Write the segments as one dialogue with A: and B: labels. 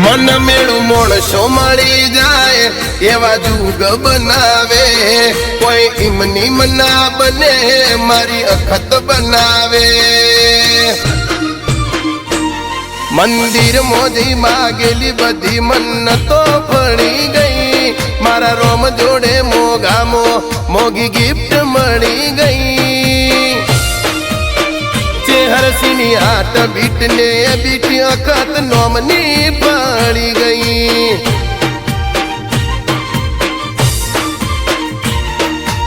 A: मन मेळू मोणसो मळी जाए एवा जुग बनावे कोई इमनी मना बने मारी अखत बनावे। मंदिर मोदी मागेली बधी मन्नतो फळी गई मारा रोम जोड़े मोगी गिफ्ट मळी गई। हरसिनी आट बीटने बीटी अखत नोमनी पड़ी गई।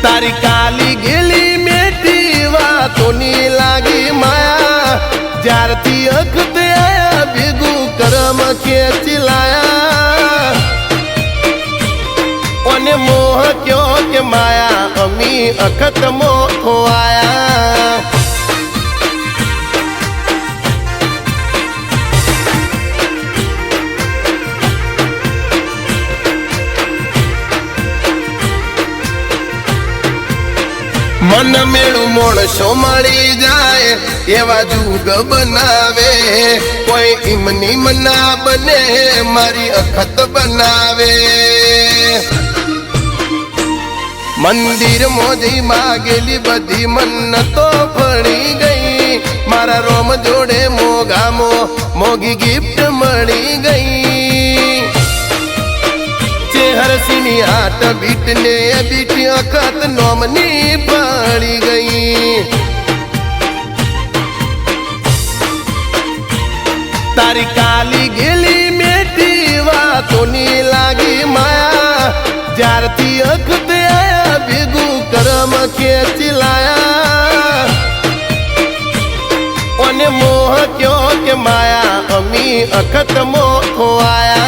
A: तारी काली गेली मेटी वातो नी लागी माया जारती अखत आया भेगू करम के चिलाया। ओने मोह क्यों के माया अमी अखत मोह आया। मन मेळू मोणसो मळी जाए एवा जुग बनावे कोई इमनी मना बने मारी अखत बनावे। मंदिर मोदी मागेली बधी मन्नतो फळी गई मारा रोम जोड़े मोगी गिफ्ट मळी गई। हरसिनी आट बीटने बीटी अखत नोमनी पड़ी गई। तारी काली गेली मेटी वातो नी लागी माया जारती अखत आया भेगू करम के चिलाया। ओने मोह क्यों के माया अमी अखत मोह आया।